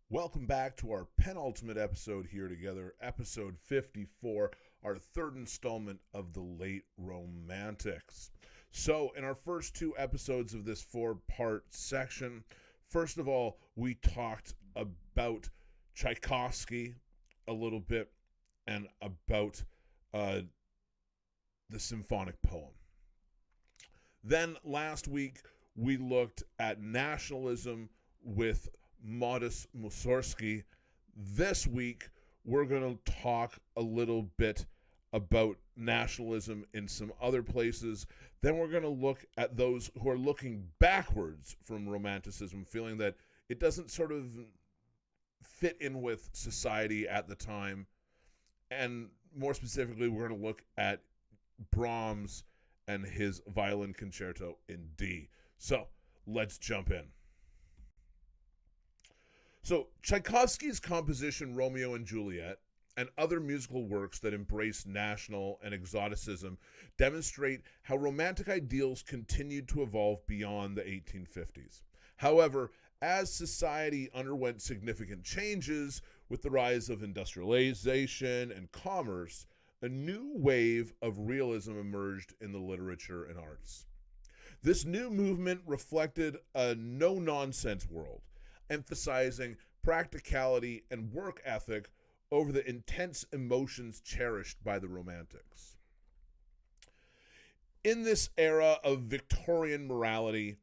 Welcome back to our penultimate episode here together, episode 54, our third installment of the Late Romantics. So, in our first two episodes of this four-part section, first of all, we talked about Tchaikovsky a little bit and about the symphonic poem. Then last week, we looked at nationalism with Modest Mussorgsky. This week, we're going to talk a little bit about nationalism in some other places. Then we're going to look at those who are looking backwards from Romanticism, feeling that it doesn't sort of fit in with society at the time. And more specifically, we're going to look at Brahms and his violin concerto in D. So let's jump in. So, Tchaikovsky's composition Romeo and Juliet and other musical works that embrace national and exoticism demonstrate how romantic ideals continued to evolve beyond the 1850s. However, as society underwent significant changes with the rise of industrialization and commerce, a new wave of realism emerged in the literature and arts. This new movement reflected a no-nonsense world, emphasizing practicality and work ethic over the intense emotions cherished by the Romantics. In this era of Victorian morality,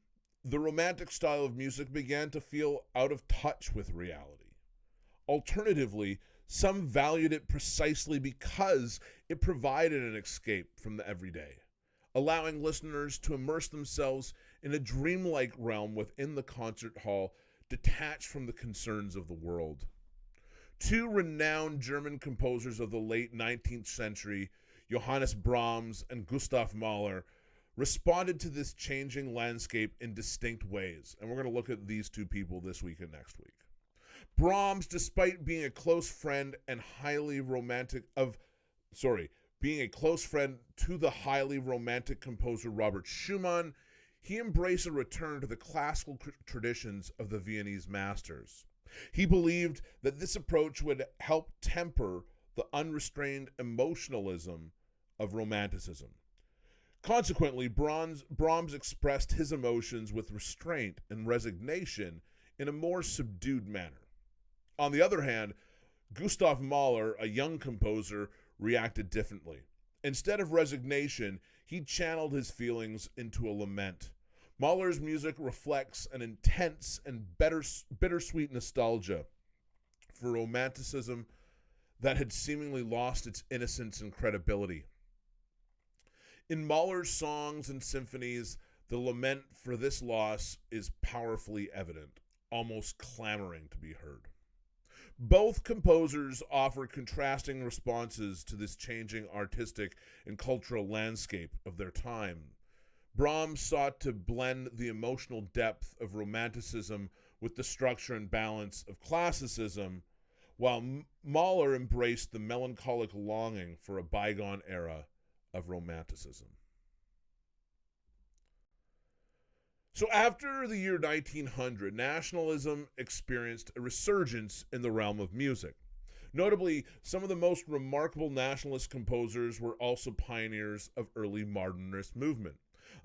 the Romantic style of music began to feel out of touch with reality. Alternatively, some valued it precisely because it provided an escape from the everyday, allowing listeners to immerse themselves in a dreamlike realm within the concert hall, detached from the concerns of the world. Two renowned German composers of the late 19th century, Johannes Brahms and Gustav Mahler, responded to this changing landscape in distinct ways. And we're going to look at these two people this week and next week. Brahms, despite being a close friend and being a close friend to the highly romantic composer Robert Schumann, he embraced a return to the classical traditions of the Viennese masters. He believed that this approach would help temper the unrestrained emotionalism of Romanticism. Consequently, Brahms expressed his emotions with restraint and resignation in a more subdued manner. On the other hand, Gustav Mahler, a young composer, reacted differently. Instead of resignation, he channeled his feelings into a lament. Mahler's music reflects an intense and bittersweet nostalgia for Romanticism that had seemingly lost its innocence and credibility. In Mahler's songs and symphonies, the lament for this loss is powerfully evident, almost clamoring to be heard. Both composers offer contrasting responses to this changing artistic and cultural landscape of their time. Brahms sought to blend the emotional depth of Romanticism with the structure and balance of Classicism, while Mahler embraced the melancholic longing for a bygone era of Romanticism. So after the year 1900, nationalism experienced a resurgence in the realm of music. Notably, some of the most remarkable nationalist composers were also pioneers of early modernist movement.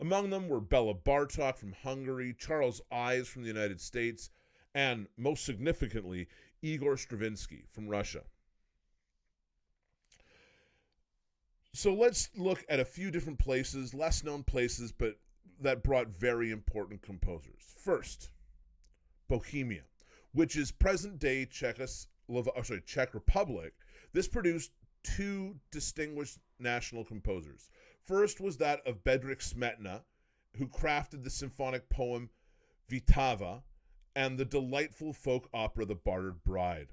Among them were Bela Bartok from Hungary, Charles Ives from the United States, and, most significantly, Igor Stravinsky from Russia. So let's look at a few different places, less known places, but that brought very important composers. First, Bohemia, which is present-day Czech Republic. This produced two distinguished national composers. First was that of Bedřich Smetana, who crafted the symphonic poem Vítava and the delightful folk opera The Bartered Bride.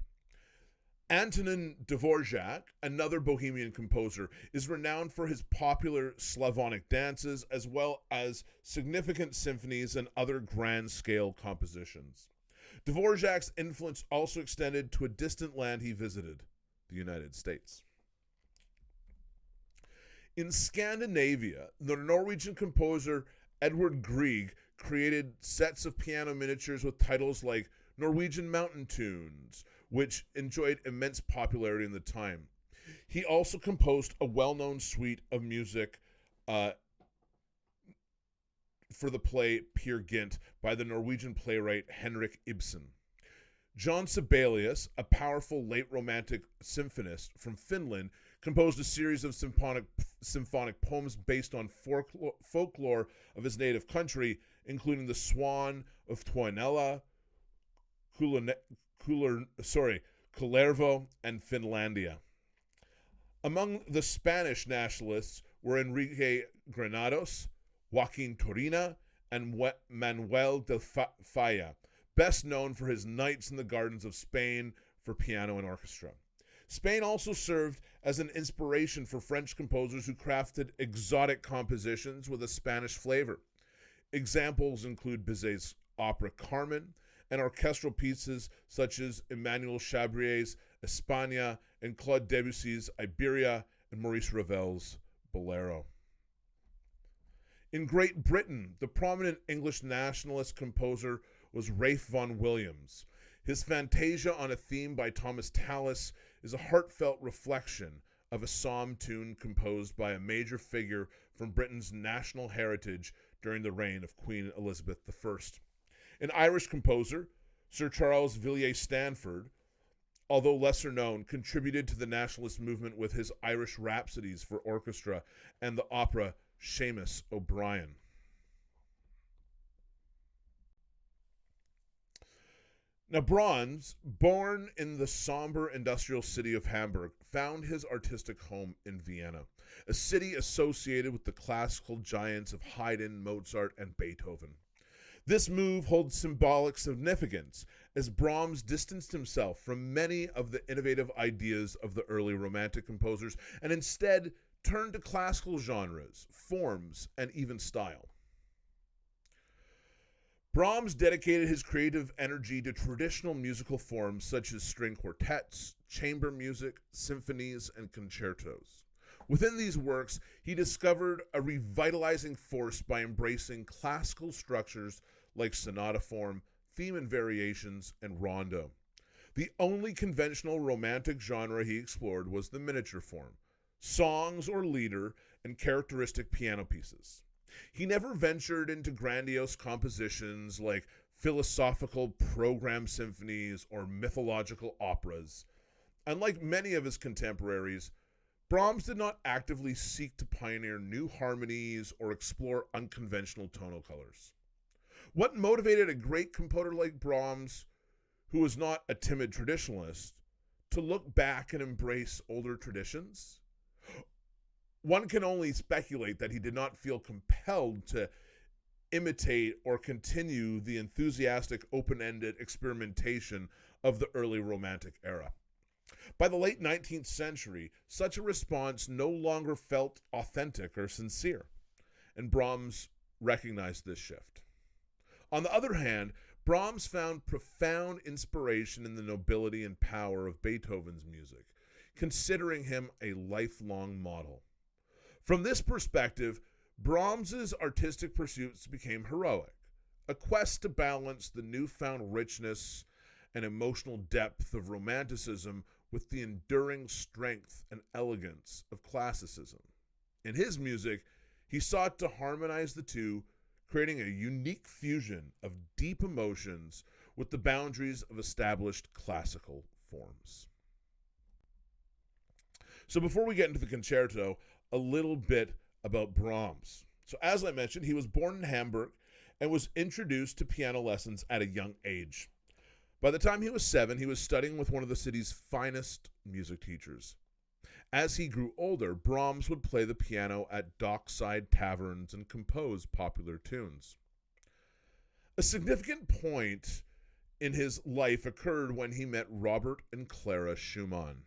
Antonin Dvorak, another Bohemian composer, is renowned for his popular Slavonic dances as well as significant symphonies and other grand-scale compositions. Dvorak's influence also extended to a distant land he visited, the United States. In Scandinavia, the Norwegian composer Edvard Grieg created sets of piano miniatures with titles like Norwegian mountain tunes, which enjoyed immense popularity in the time. He also composed a well-known suite of music uh, for the play Peer Gynt by the Norwegian playwright Henrik Ibsen. John Sibelius, a powerful late Romantic symphonist from Finland, composed a series of symphonic poems based on folklore of his native country, including the Swan of Tuonela, Kullervo, and Finlandia. Among the Spanish nationalists were Enrique Granados, Joaquin Turina, and Manuel de Falla, best known for his Nights in the Gardens of Spain for piano and orchestra. Spain also served as an inspiration for French composers who crafted exotic compositions with a Spanish flavor. Examples include Bizet's opera Carmen and orchestral pieces such as Emmanuel Chabrier's España and Claude Debussy's Iberia and Maurice Ravel's Bolero. In Great Britain, the prominent English nationalist composer was Ralph Vaughan Williams. His Fantasia on a Theme by Thomas Tallis is a heartfelt reflection of a psalm tune composed by a major figure from Britain's national heritage during the reign of Queen Elizabeth I. An Irish composer, Sir Charles Villiers Stanford, although lesser known, contributed to the nationalist movement with his Irish Rhapsodies for orchestra and the opera Seamus O'Brien. Now, Brahms, born in the somber industrial city of Hamburg, found his artistic home in Vienna, a city associated with the classical giants of Haydn, Mozart, and Beethoven. This move holds symbolic significance, as Brahms distanced himself from many of the innovative ideas of the early Romantic composers and instead turned to classical genres, forms, and even style. Brahms dedicated his creative energy to traditional musical forms such as string quartets, chamber music, symphonies, and concertos. Within these works, he discovered a revitalizing force by embracing classical structures like sonata form, theme and variations, and rondo. The only conventional Romantic genre he explored was the miniature form, songs or lieder, and characteristic piano pieces. He never ventured into grandiose compositions like philosophical program symphonies or mythological operas. Unlike many of his contemporaries, Brahms did not actively seek to pioneer new harmonies or explore unconventional tonal colors. What motivated a great composer like Brahms, who was not a timid traditionalist, to look back and embrace older traditions? One can only speculate that he did not feel compelled to imitate or continue the enthusiastic, open-ended experimentation of the early Romantic era. By the late 19th century, such a response no longer felt authentic or sincere, and Brahms recognized this shift. On the other hand, Brahms found profound inspiration in the nobility and power of Beethoven's music, considering him a lifelong model. From this perspective, Brahms's artistic pursuits became heroic, a quest to balance the newfound richness and emotional depth of Romanticism with the enduring strength and elegance of classicism. In his music, he sought to harmonize the two, creating a unique fusion of deep emotions with the boundaries of established classical forms. So before we get into the concerto, a little bit about Brahms. So as I mentioned, he was born in Hamburg and was introduced to piano lessons at a young age. By the time he was 7, he was studying with one of the city's finest music teachers. As he grew older, Brahms would play the piano at dockside taverns and compose popular tunes. A significant point in his life occurred when he met Robert and Clara Schumann.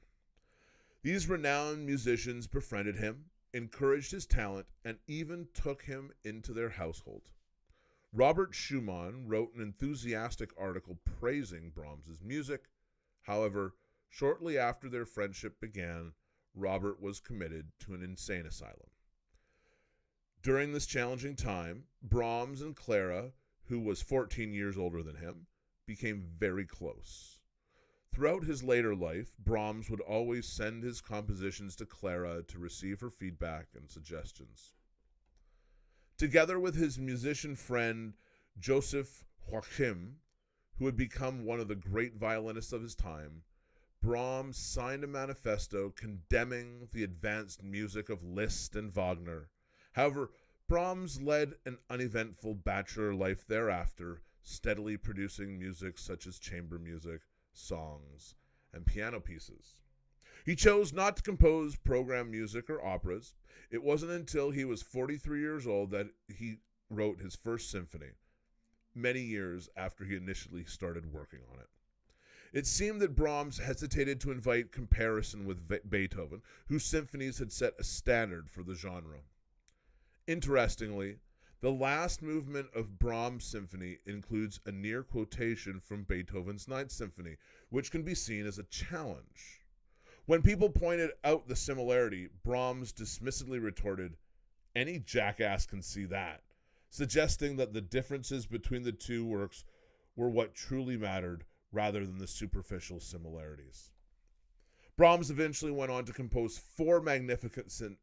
These renowned musicians befriended him, encouraged his talent, and even took him into their household. Robert Schumann wrote an enthusiastic article praising Brahms's music. However, shortly after their friendship began, Robert was committed to an insane asylum. During this challenging time, Brahms and Clara, who was 14 years older than him, became very close. Throughout his later life, Brahms would always send his compositions to Clara to receive her feedback and suggestions. Together with his musician friend Joseph Joachim, who had become one of the great violinists of his time, Brahms signed a manifesto condemning the advanced music of Liszt and Wagner. However, Brahms led an uneventful bachelor life thereafter, steadily producing music such as chamber music, songs, and piano pieces. He chose not to compose program music or operas. It wasn't until he was 43 years old that he wrote his first symphony, many years after he initially started working on it. It seemed that Brahms hesitated to invite comparison with Beethoven, whose symphonies had set a standard for the genre. Interestingly, the last movement of Brahms' symphony includes a near quotation from Beethoven's Ninth Symphony, which can be seen as a challenge. When people pointed out the similarity, Brahms dismissively retorted, "Any jackass can see that," suggesting that the differences between the two works were what truly mattered rather than the superficial similarities. Brahms eventually went on to compose four magnificent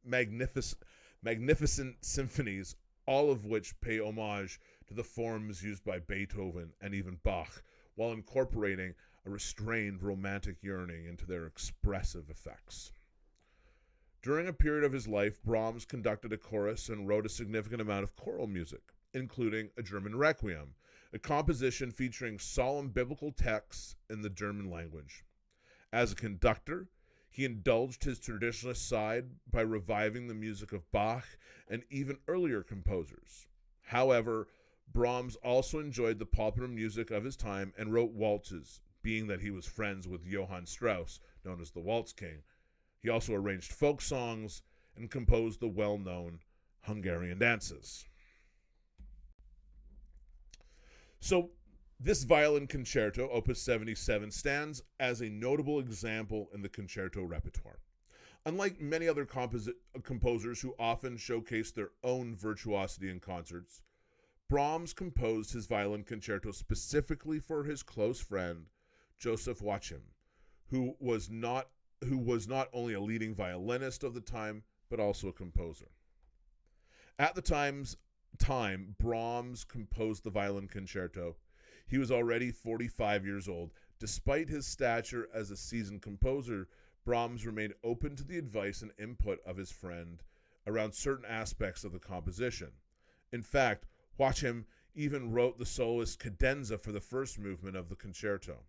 symphonies, all of which pay homage to the forms used by Beethoven and even Bach, while incorporating a restrained romantic yearning into their expressive effects. During a period of his life, Brahms conducted a chorus and wrote a significant amount of choral music, including a German requiem, a composition featuring solemn biblical texts in the German language. As a conductor, he indulged his traditionalist side by reviving the music of Bach and even earlier composers. However, Brahms also enjoyed the popular music of his time and wrote waltzes, being that he was friends with Johann Strauss, known as the Waltz King. He also arranged folk songs and composed the well-known Hungarian dances. So, this violin concerto, Opus 77, stands as a notable example in the concerto repertoire. Unlike many other composers who often showcase their own virtuosity in concerts, Brahms composed his violin concerto specifically for his close friend, Joseph Joachim, who was not only a leading violinist of the time, but also a composer. At the time Brahms composed the violin concerto, he was already 45 years old. Despite his stature as a seasoned composer, Brahms remained open to the advice and input of his friend around certain aspects of the composition. In fact, Joachim even wrote the soloist cadenza for the first movement of the concerto.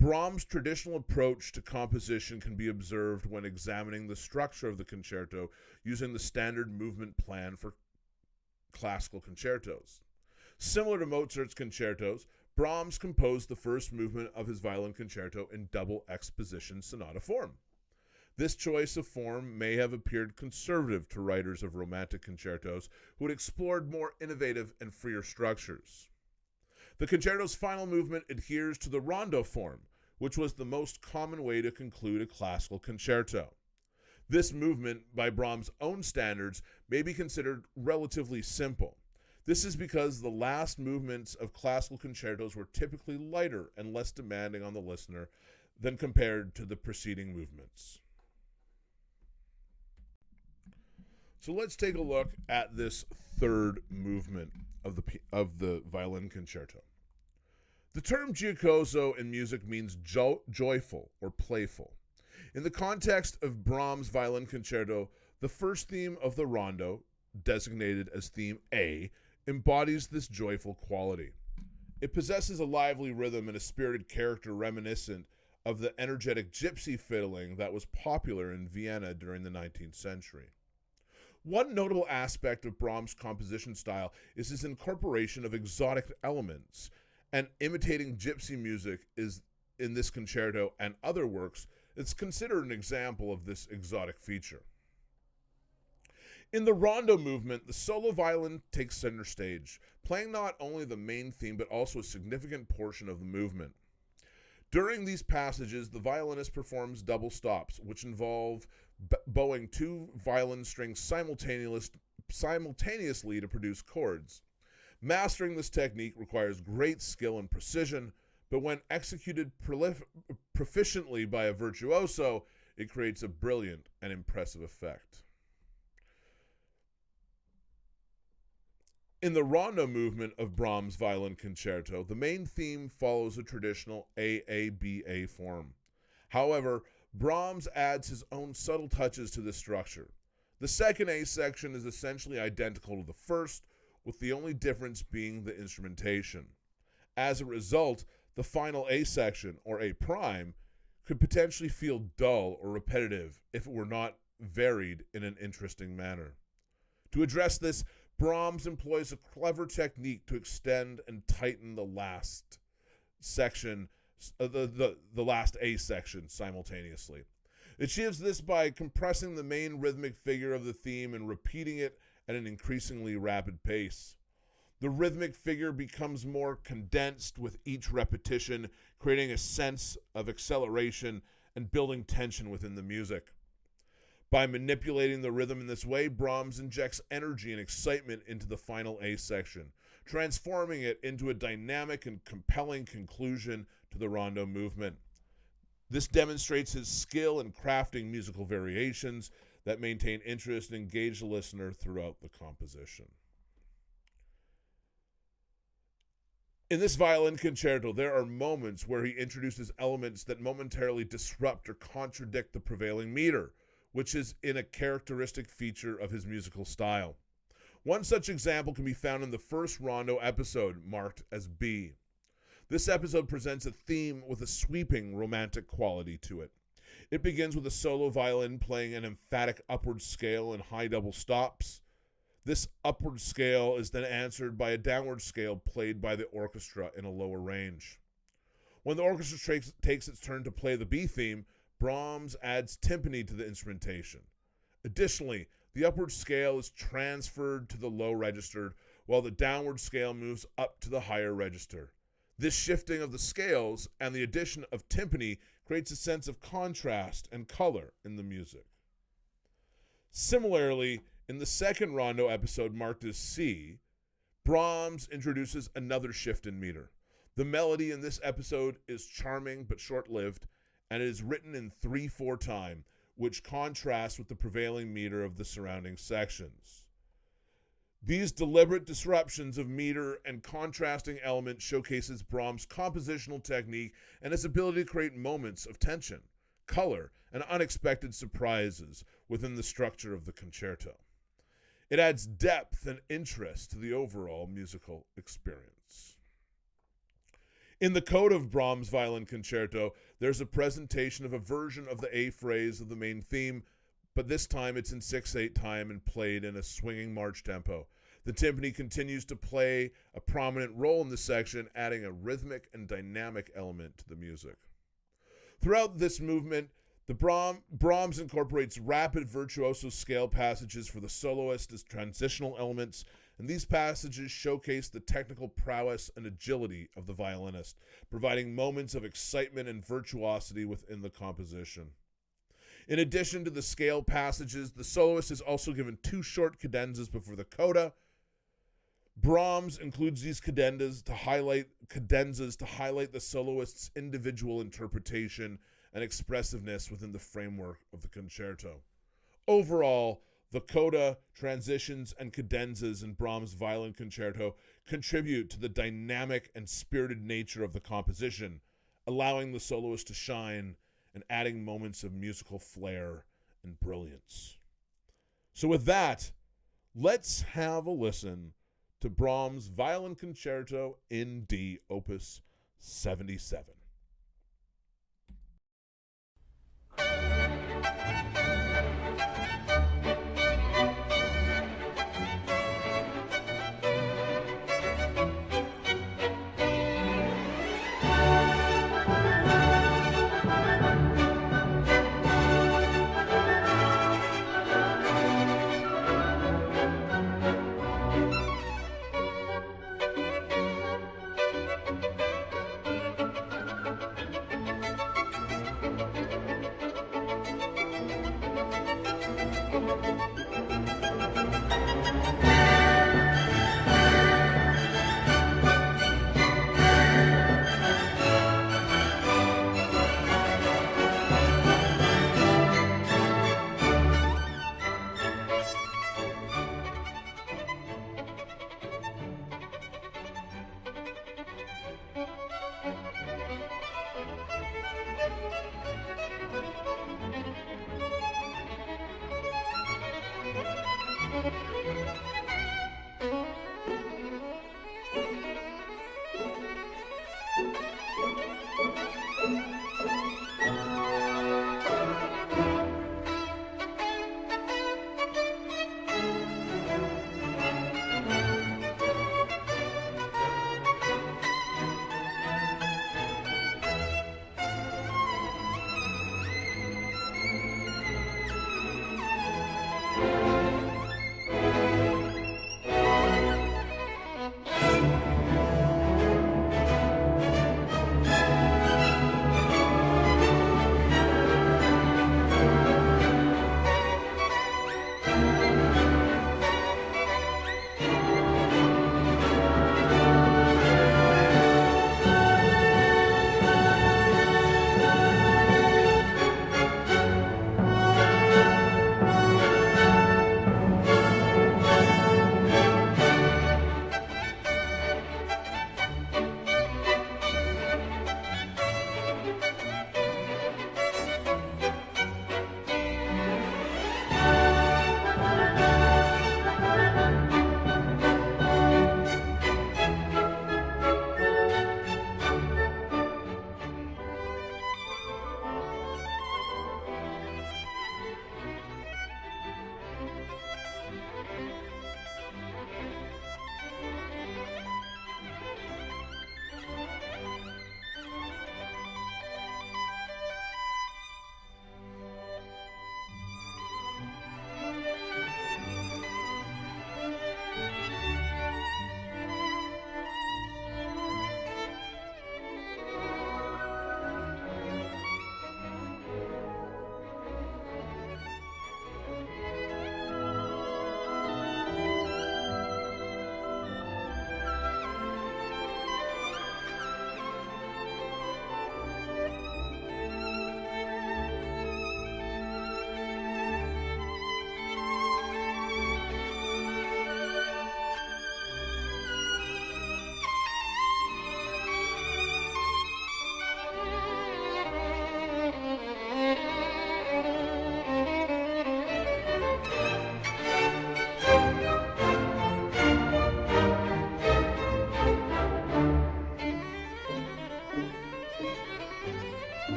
Brahms' traditional approach to composition can be observed when examining the structure of the concerto using the standard movement plan for classical concertos. Similar to Mozart's concertos, Brahms composed the first movement of his violin concerto in double exposition sonata form. This choice of form may have appeared conservative to writers of romantic concertos who had explored more innovative and freer structures. The concerto's final movement adheres to the rondo form, which was the most common way to conclude a classical concerto. This movement, by Brahms' own standards, may be considered relatively simple. This is because the last movements of classical concertos were typically lighter and less demanding on the listener than compared to the preceding movements. So let's take a look at this third movement of the violin concerto. The term giocoso in music means joyful or playful. In the context of Brahms' violin concerto, the first theme of the rondo, designated as theme A, embodies this joyful quality. It possesses a lively rhythm and a spirited character reminiscent of the energetic gypsy fiddling that was popular in Vienna during the 19th century. One notable aspect of Brahms' composition style is his incorporation of exotic elements, and imitating gypsy music is in this concerto and other works. It's considered an example of this exotic feature. In the rondo movement, the solo violin takes center stage, playing not only the main theme but also a significant portion of the movement. During these passages, the violinist performs double stops, which involve bowing two violin strings simultaneously to produce chords. Mastering this technique requires great skill and precision, but when executed proficiently by a virtuoso, it creates a brilliant and impressive effect. In the rondo movement of Brahms' Violin Concerto, the main theme follows a traditional AABA form. However, Brahms adds his own subtle touches to this structure. The second A section is essentially identical to the first, with the only difference being the instrumentation. As a result, the final A section, or A prime, could potentially feel dull or repetitive if it were not varied in an interesting manner. To address this, Brahms employs a clever technique to extend and tighten the last section, the last A section simultaneously. It achieves this by compressing the main rhythmic figure of the theme and repeating it at an increasingly rapid pace. The rhythmic figure becomes more condensed with each repetition, creating a sense of acceleration and building tension within the music. By manipulating the rhythm in this way, Brahms injects energy and excitement into the final A section, transforming it into a dynamic and compelling conclusion to the rondo movement. This demonstrates his skill in crafting musical variations that maintain interest and engage the listener throughout the composition. In this violin concerto, there are moments where he introduces elements that momentarily disrupt or contradict the prevailing meter, which is a characteristic feature of his musical style. One such example can be found in the first rondo episode, marked as B. This episode presents a theme with a sweeping romantic quality to it. It begins with a solo violin playing an emphatic upward scale in high double stops. This upward scale is then answered by a downward scale played by the orchestra in a lower range. When the orchestra takes its turn to play the B theme, Brahms adds timpani to the instrumentation. Additionally, the upward scale is transferred to the low register, while the downward scale moves up to the higher register. This shifting of the scales and the addition of timpani creates a sense of contrast and color in the music. Similarly, in the second rondo episode marked as C, Brahms introduces another shift in meter. The melody in this episode is charming but short-lived, and it is written in 3/4 time, which contrasts with the prevailing meter of the surrounding sections. These deliberate disruptions of meter and contrasting elements showcases Brahms' compositional technique and his ability to create moments of tension, color, and unexpected surprises within the structure of the concerto. It adds depth and interest to the overall musical experience. In the coda of Brahms' Violin Concerto, there's a presentation of a version of the A phrase of the main theme, but this time it's in 6/8 time and played in a swinging march tempo. The timpani continues to play a prominent role in this section, adding a rhythmic and dynamic element to the music. Throughout this movement, Brahms incorporates rapid virtuoso scale passages for the soloist as transitional elements, and these passages showcase the technical prowess and agility of the violinist, providing moments of excitement and virtuosity within the composition. In addition to the scale passages, the soloist is also given 2 short cadenzas before the coda. Brahms includes these cadenzas to highlight the soloist's individual interpretation and expressiveness within the framework of the concerto. Overall, the coda, transitions, and cadenzas in Brahms' Violin Concerto contribute to the dynamic and spirited nature of the composition, allowing the soloist to shine and adding moments of musical flair and brilliance. So with that, let's have a listen to Brahms' Violin Concerto in D, Opus 77.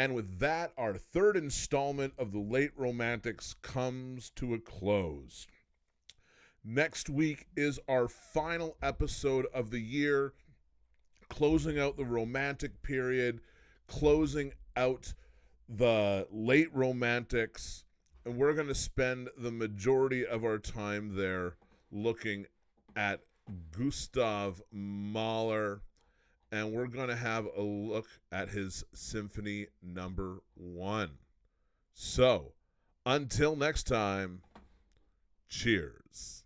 And with that, our third installment of the Late Romantics comes to a close. Next week is our final episode of the year, closing out the Romantic period, closing out the Late Romantics, and we're going to spend the majority of our time there looking at Gustav Mahler, and we're going to have a look at his Symphony Number 1. So, until next time, cheers.